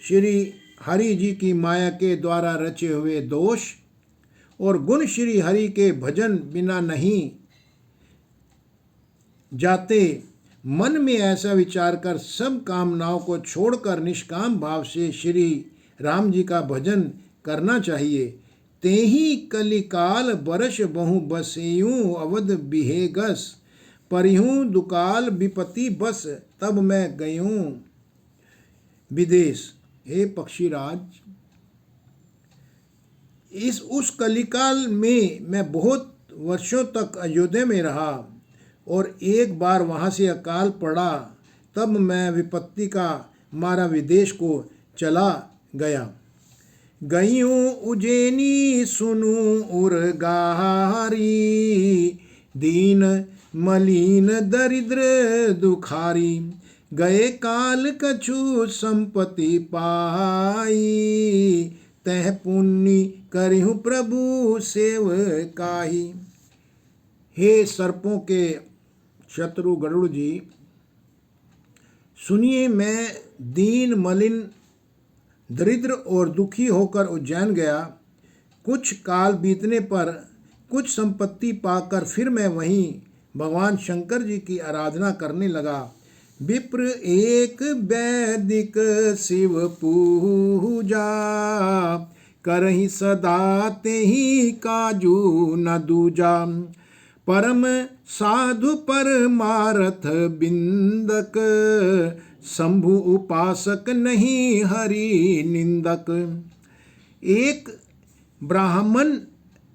श्री हरि जी की माया के द्वारा रचे हुए दोष और गुण श्री हरि के भजन बिना नहीं जाते। मन में ऐसा विचार कर सब कामनाओं को छोड़कर निष्काम भाव से श्री राम जी का भजन करना चाहिए। तेही कलिकाल बरस बहु बसेयूं अवध बिहेगस, परिहूं दुकाल विपति बस, तब मैं गयूं विदेश। हे पक्षीराज, उस कलिकाल में मैं बहुत वर्षों तक अयोध्या में रहा और एक बार वहाँ से अकाल पड़ा, तब मैं विपत्ति का मारा विदेश को चला गया। गयूं उज्जैनी सुनु उर्गारी, दीन मलिन दरिद्र दुखारी, गए काल कछु संपत्ति पाई, तह पुण्य करिहु प्रभु सेवकाई। हे सर्पों के शत्रु गरुड़ जी, सुनिए, मैं दीन मलिन दरिद्र और दुखी होकर उज्जैन गया। कुछ काल बीतने पर कुछ संपत्ति पाकर फिर मैं वहीं भगवान शंकर जी की आराधना करने लगा। विप्र एक वैदिक शिव पूजा, करहि सदा तेहि काजू न दूजा, परम साधु परमारथ बिंदक, शंभु उपासक नहीं हरि निंदक। एक ब्राह्मण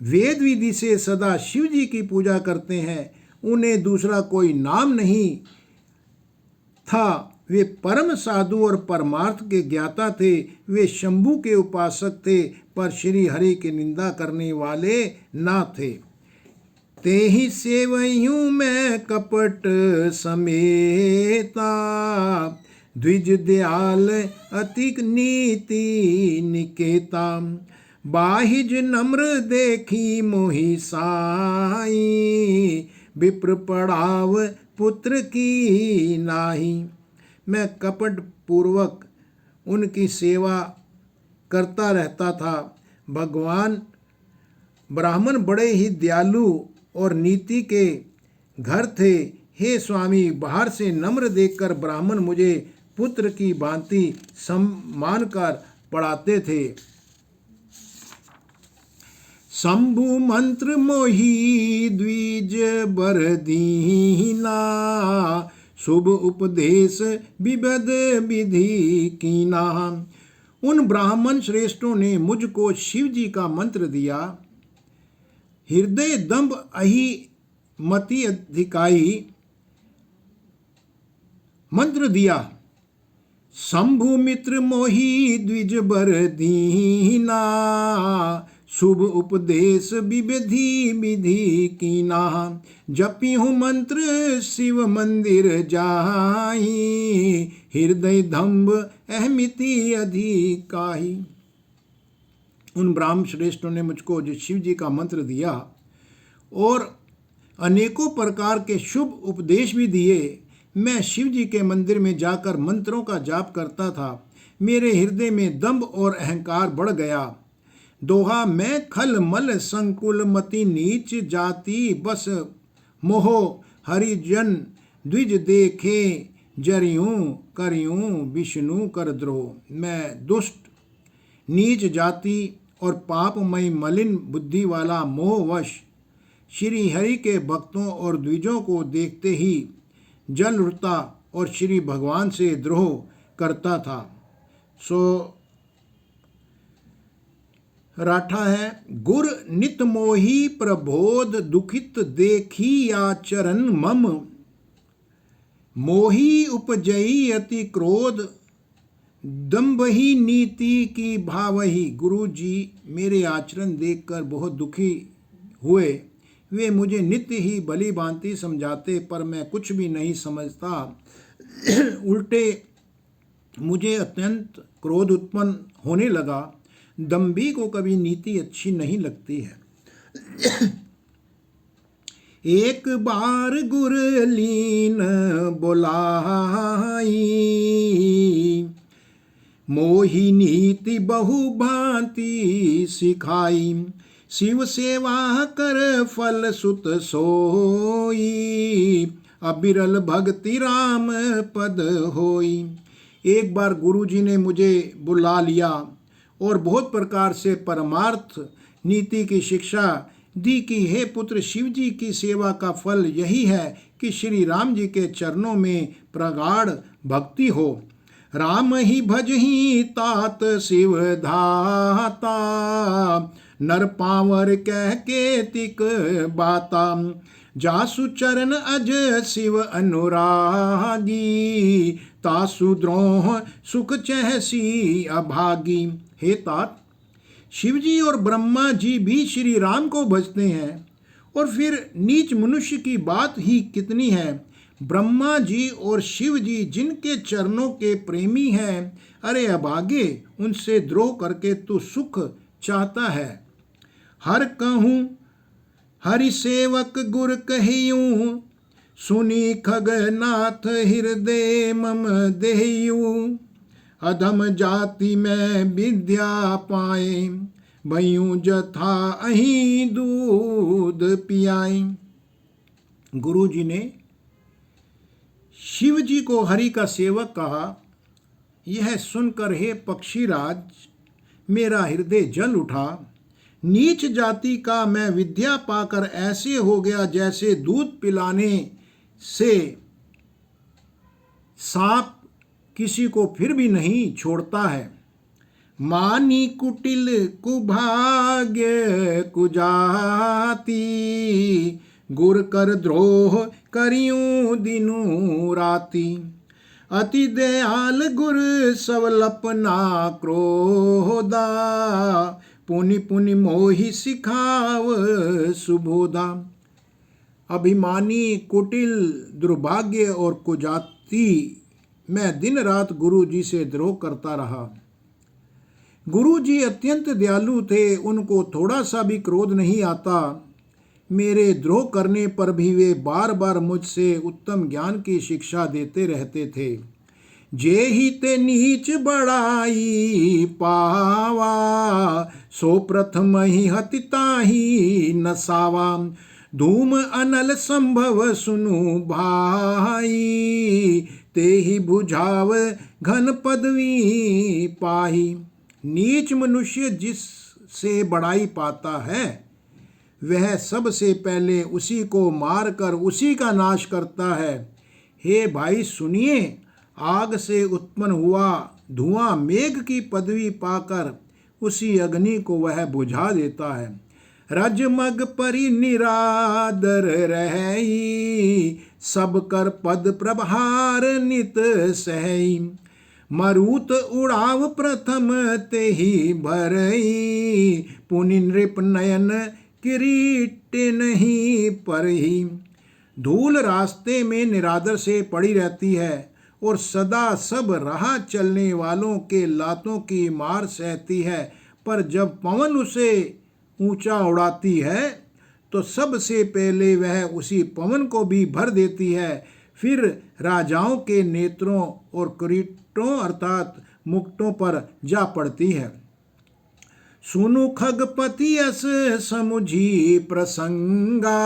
वेद विधि से सदा शिव जी की पूजा करते हैं, उन्हें दूसरा कोई नाम नहीं था। वे परम साधु और परमार्थ के ज्ञाता थे। वे शंभु के उपासक थे, पर श्री हरि की निंदा करने वाले ना थे। तेहि सेवयूं मैं कपट समेता, द्विज दयाल अति नीति निकेता, बाहिज नम्र देखी मोहि साई, विप्र पड़ाव पुत्र की नाही। मैं कपट पूर्वक उनकी सेवा करता रहता था। भगवान ब्राह्मण बड़े ही दयालु और नीति के घर थे। हे स्वामी, बाहर से नम्र देखकर ब्राह्मण मुझे पुत्र की भांति सम्मान कर पढ़ाते थे। शंभु मंत्र मोहि द्विज बर दीना, शुभ उपदेश विविध विधि कीना। उन ब्राह्मण श्रेष्ठों ने मुझको शिव जी का मंत्र दिया। हृदय दंभ अहि मति अधिकाई मंत्र दिया। शंभु मित्र मोहि द्विज बर दीना, शुभ उपदेश विविधि विधि कीना। जपिहु मंत्र शिव मंदिर जाई, हृदय दंभ अहमिति अधिकाई। उन ब्राह्मण श्रेष्ठों ने मुझको जो शिव जी का मंत्र दिया और अनेकों प्रकार के शुभ उपदेश भी दिए। मैं शिव जी के मंदिर में जाकर मंत्रों का जाप करता था। मेरे हृदय में दंभ और अहंकार बढ़ गया। दोहा, मैं खल मल संकुल मति नीच जाति, बस मोह हरिजन द्विज देखे, जरियूं करियूं विष्णु कर द्रोह। मैं दुष्ट नीच जाति और पापमय मलिन बुद्धि वाला मोहवश श्री हरि के भक्तों और द्विजों को देखते ही जल उठता और श्री भगवान से द्रोह करता था। राठा है, गुर नित मोहि प्रबोध दुखित देखी आचरण मम, मोहि उपजई अति क्रोध दम्भहि नीति की भावहि। गुरु जी मेरे आचरण देखकर बहुत दुखी हुए। वे मुझे नित्य ही भली भांति समझाते, पर मैं कुछ भी नहीं समझता। उल्टे मुझे अत्यंत क्रोध उत्पन्न होने लगा। दम्भी को कभी नीति अच्छी नहीं लगती है। एक बार गुर लीन बोलाई, मोहि नीति बहु भांति सिखाई। शिव सेवा कर फल सुत सोई, अबिरल भक्ति राम पद होई। एक बार गुरु जी ने मुझे बुला लिया और बहुत प्रकार से परमार्थ नीति की शिक्षा दी कि हे पुत्र, शिव जी की सेवा का फल यही है कि श्री राम जी के चरणों में प्रगाढ़ भक्ति हो। राम ही भजहि तात शिव धाता, नर पावर कह के तिक बाता। जासु चरण अज शिव अनुरागी, तासु द्रोह सुख चहसी अभागी। हे तात, शिव जी और ब्रह्मा जी भी श्री राम को भजते हैं, और फिर नीच मनुष्य की बात ही कितनी है। ब्रह्मा जी और शिव जी जिनके चरणों के प्रेमी हैं, अरे अभागे, उनसे द्रोह करके तू सुख चाहता है। हर कहूँ हरि सेवक गुर कहियूं, सुनी खगनाथ हृदय मम देहयूं। अधम जाति में विद्या पाए, भयूं जथा अहीं दूध पियाए। गुरु जी ने शिव जी को हरि का सेवक कहा। यह सुनकर हे पक्षीराज, मेरा हृदय जल उठा। नीच जाति का मैं विद्या पाकर ऐसे हो गया जैसे दूध पिलाने से सांप किसी को फिर भी नहीं छोड़ता है। मानी कुटिल कुभाग्य कुजाति, गुर कर द्रोह करियूं दिनु राति। अति दयाल गुर सवलपना क्रोधा, पुनि पुनि मोहि सिखाव सुबोधा। अभिमानी, कुटिल, दुर्भाग्य और कुजाति मैं दिन रात गुरु जी से द्रोह करता रहा। गुरु जी अत्यंत दयालु थे, उनको थोड़ा सा भी क्रोध नहीं आता। मेरे द्रोह करने पर भी वे बार बार मुझसे उत्तम ज्ञान की शिक्षा देते रहते थे। जे ही ते नीच बड़ाई पावा, सो प्रथम ही हति ताहि नसावा। धूम अनल संभव सुनु भाई, ते ही बुझाव घन पदवी पाही। नीच मनुष्य जिससे बड़ाई पाता है, वह सबसे पहले उसी को मारकर उसी का नाश करता है। हे भाई सुनिए, आग से उत्पन्न हुआ धुआं मेघ की पदवी पाकर उसी अग्नि को वह बुझा देता है। रजमग परि निरादर रही, सब कर पद प्रभार नित सहई। मरुत उड़ाव प्रथम ते ही भरई, पुनि नृप नयन किरीट नहीं परही। धूल रास्ते में निरादर से पड़ी रहती है और सदा सब राह चलने वालों के लातों की मार सहती है, पर जब पवन उसे ऊंचा उड़ाती है तो सबसे पहले वह उसी पवन को भी भर देती है। फिर राजाओं के नेत्रों और किरीटों अर्थात मुकुटों पर जा पड़ती है। सुनु खगपति अस समुझी प्रसंगा,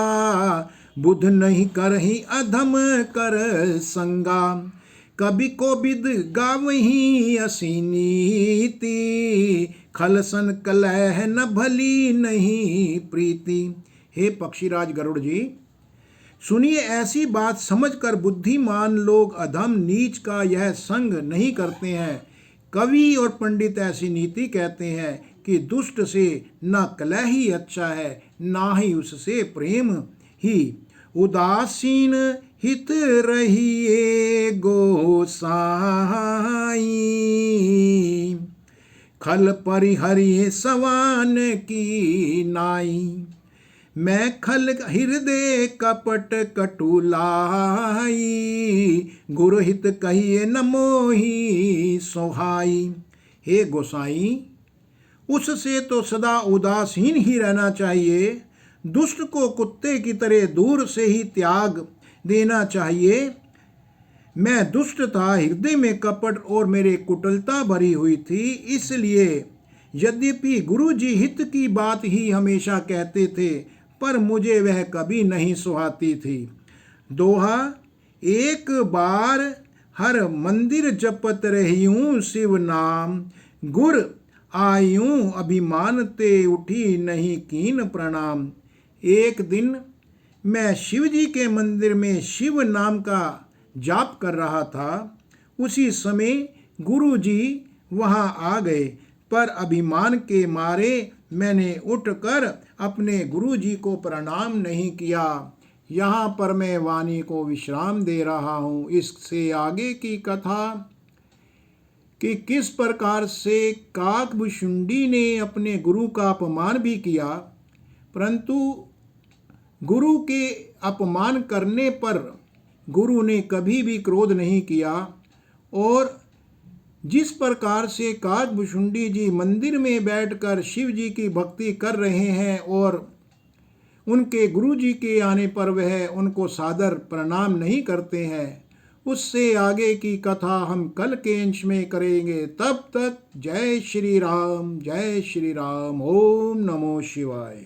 बुध नहीं करही अधम कर संगा। कभी को विद गावही असी नीति, खलसन कलह न भली नहीं प्रीति। हे पक्षीराज गरुड़ जी, सुनिए, ऐसी बात समझकर बुद्धिमान लोग अधम नीच का यह संग नहीं करते हैं। कवि और पंडित ऐसी नीति कहते हैं कि दुष्ट से न कलह ही अच्छा है, ना ही उससे प्रेम ही। उदासीन हित रहिए गोसाई, खल परिहरिये सवान की नाई। मैं खल हृदय कपट कटुलाई, गुरुहित कहिए न मोहि सोहाई। हे गोसाई, उससे तो सदा उदासीन ही रहना चाहिए। दुष्ट को कुत्ते की तरह दूर से ही त्याग देना चाहिए। मैं दुष्ट था, हृदय में कपट और मेरे कुटिलता भरी हुई थी, इसलिए यद्यपि गुरु जी हित की बात ही हमेशा कहते थे, पर मुझे वह कभी नहीं सुहाती थी। दोहा, एक बार हर मंदिर जपत रहियूं शिव नाम, गुर आयूं अभिमान ते उठी नहीं कीन प्रणाम। एक दिन मैं शिव जी के मंदिर में शिव नाम का जाप कर रहा था। उसी समय गुरु जी वहां आ गए, पर अभिमान के मारे मैंने उठकर अपने गुरु जी को प्रणाम नहीं किया। यहाँ पर मैं वाणी को विश्राम दे रहा हूँ। इससे आगे की कथा कि किस प्रकार से काकभुशुंडी ने अपने गुरु का अपमान भी किया, परंतु गुरु के अपमान करने पर गुरु ने कभी भी क्रोध नहीं किया। और जिस प्रकार से काकभुशुंडी जी मंदिर में बैठकर शिव जी की भक्ति कर रहे हैं और उनके गुरु जी के आने पर वह उनको सादर प्रणाम नहीं करते हैं, उससे आगे की कथा हम कल के अंश में करेंगे। तब तक जय श्री राम, जय श्री राम। ओम नमो शिवाय।